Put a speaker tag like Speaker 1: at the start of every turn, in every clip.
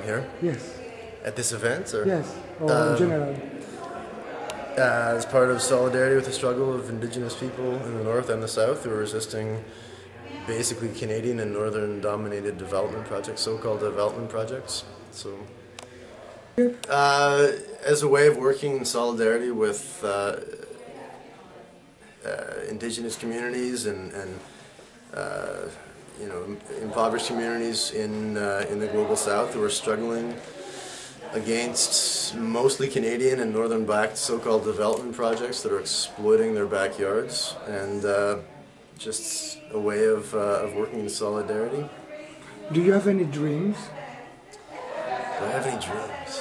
Speaker 1: here?
Speaker 2: Yes.
Speaker 1: At this event? Or?
Speaker 2: Yes, or in general.
Speaker 1: As part of solidarity with the struggle of Indigenous people in the North and the South who are resisting basically Canadian and Northern dominated development projects, so-called development projects. So, as a way of working in solidarity with Indigenous communities and you know, impoverished communities in the global South who are struggling against mostly Canadian and Northern-backed so-called development projects that are exploiting their backyards, and just a way of working in solidarity.
Speaker 2: Do you have any dreams?
Speaker 1: Do I have any dreams?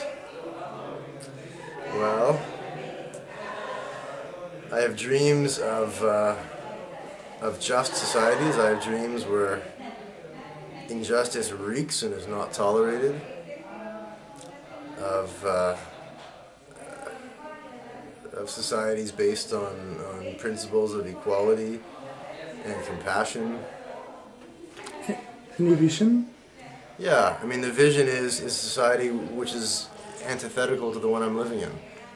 Speaker 1: Well, I have dreams of just societies. I have dreams where injustice reeks and is not tolerated. Of societies based on principles of equality and compassion.
Speaker 2: Any vision?
Speaker 1: Yeah, I mean the vision is a society which is antithetical to the one I'm living in,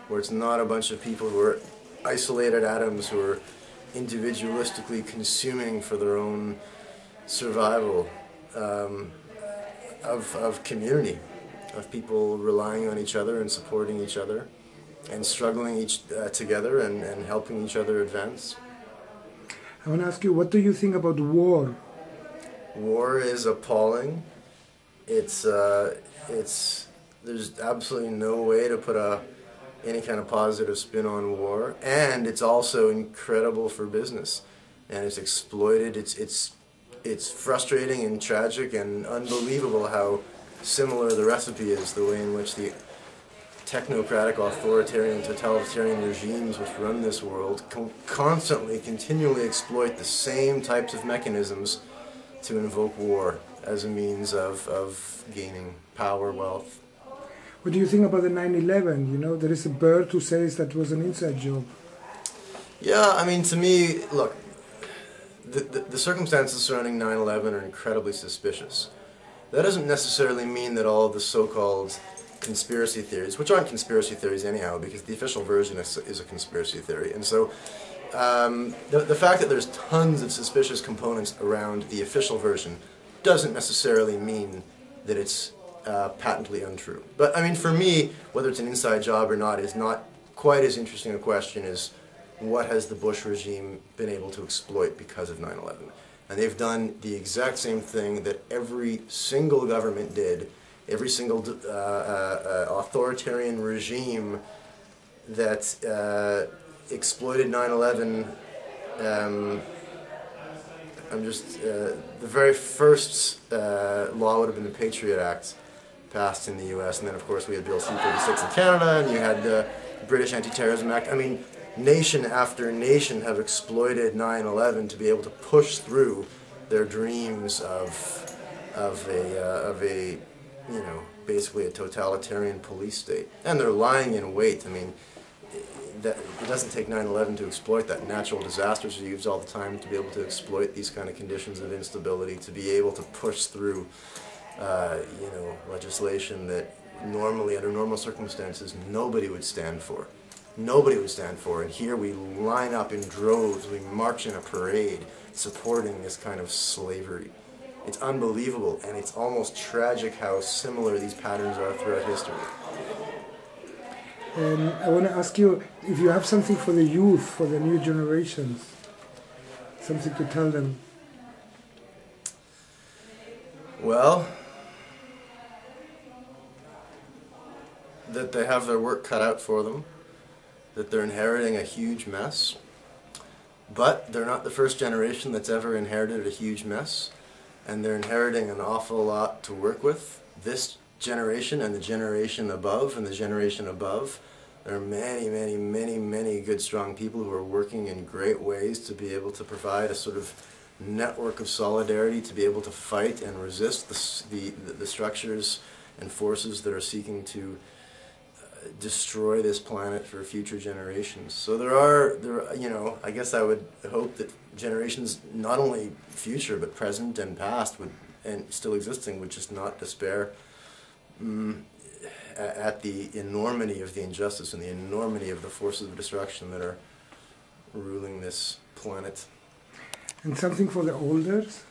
Speaker 1: where it's not a bunch of people who are isolated atoms who are individualistically consuming for their own survival, of community, of people relying on each other and supporting each other and struggling together and helping each other advance.
Speaker 2: I want to ask you, what do you think about war?
Speaker 1: War is appalling. There's absolutely no way to put any kind of positive spin on war, and it's also incredible for business, and it's exploited. It's frustrating and tragic and unbelievable how similar the recipe is, the way in which the technocratic, authoritarian, totalitarian regimes which run this world constantly, continually exploit the same types of mechanisms to invoke war as a means of gaining power, wealth.
Speaker 2: What do you think about the 9/11? You know, there is a bird who says that was an inside job.
Speaker 1: Yeah, I mean, to me, look, the circumstances surrounding 9/11 are incredibly suspicious. That doesn't necessarily mean that all of the so-called conspiracy theories, which aren't conspiracy theories anyhow, because the official version is a conspiracy theory, and so the fact that there's tons of suspicious components around the official version doesn't necessarily mean that it's patently untrue. But I mean, for me, whether it's an inside job or not is not quite as interesting a question as what has the Bush regime been able to exploit because of 9/11. And they've done the exact same thing that every single government did, every single authoritarian regime that exploited 9/11. The very first law would have been the Patriot Act, passed in the U.S., and then of course we had Bill C-36 in Canada, and you had the British Anti-Terrorism Act. I mean, nation after nation have exploited 9/11 to be able to push through their dreams of a you know, basically a totalitarian police state, and they're lying in wait. I mean, it doesn't take 9/11 to exploit that. Natural disasters are used all the time to be able to exploit these kind of conditions of instability, to be able to push through you know, legislation that normally, under normal circumstances, nobody would stand for. Nobody would stand for, and here we line up in droves, we march in a parade supporting this kind of slavery. It's unbelievable, and it's almost tragic how similar these patterns are throughout history.
Speaker 2: And I want to ask you if you have something for the youth, for the new generations, something to tell them.
Speaker 1: Well, that they have their work cut out for them, that they're inheriting a huge mess, but they're not the first generation that's ever inherited a huge mess, and they're inheriting an awful lot to work with. This generation and the generation above and the generation above, there are many, many, many, many good, strong people who are working in great ways to be able to provide a sort of network of solidarity, to be able to fight and resist the structures and forces that are seeking to destroy this planet for future generations. So there are, you know, I guess I would hope that generations, not only future but present and past, and still existing, would just not despair, at the enormity of the injustice and the enormity of the forces of destruction that are ruling this planet.
Speaker 2: And something for the olders?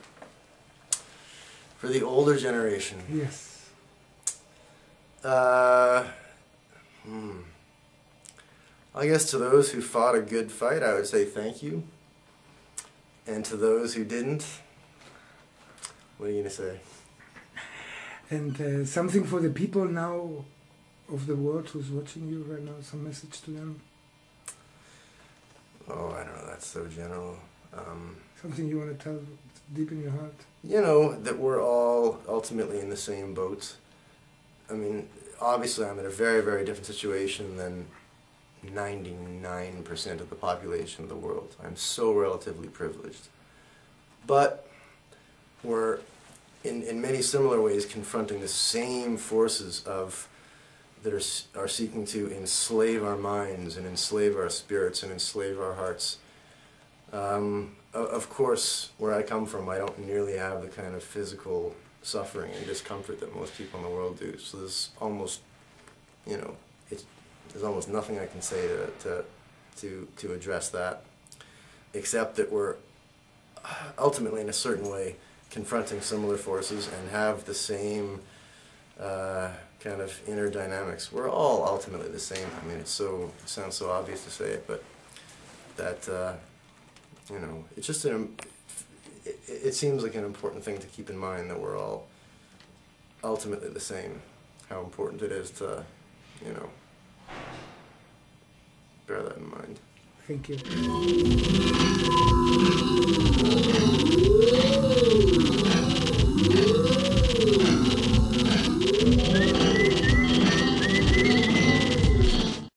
Speaker 1: For the older generation.
Speaker 2: Yes.
Speaker 1: I guess to those who fought a good fight, I would say thank you. And to those who didn't, what are you going to say?
Speaker 2: And something for the people now of the world who's watching you right now, some message to them?
Speaker 1: Oh, I don't know, that's so general.
Speaker 2: Something you want to tell deep in your heart?
Speaker 1: You know, that we're all ultimately in the same boat. I mean, obviously I'm in a very, very different situation than 99% of the population of the world. I'm so relatively privileged. But we're, in many similar ways, confronting the same forces that are seeking to enslave our minds and enslave our spirits and enslave our hearts. Of course, where I come from, I don't nearly have the kind of physical suffering and discomfort that most people in the world do. So there's almost, you know, there's almost nothing I can say to address that, except that we're ultimately, in a certain way, confronting similar forces and have the same kind of inner dynamics. We're all ultimately the same. I mean, it sounds so obvious to say it, but that you know, it's just it seems like an important thing to keep in mind, that we're all ultimately the same. How important it is to, you know, bear that in mind.
Speaker 2: Thank you.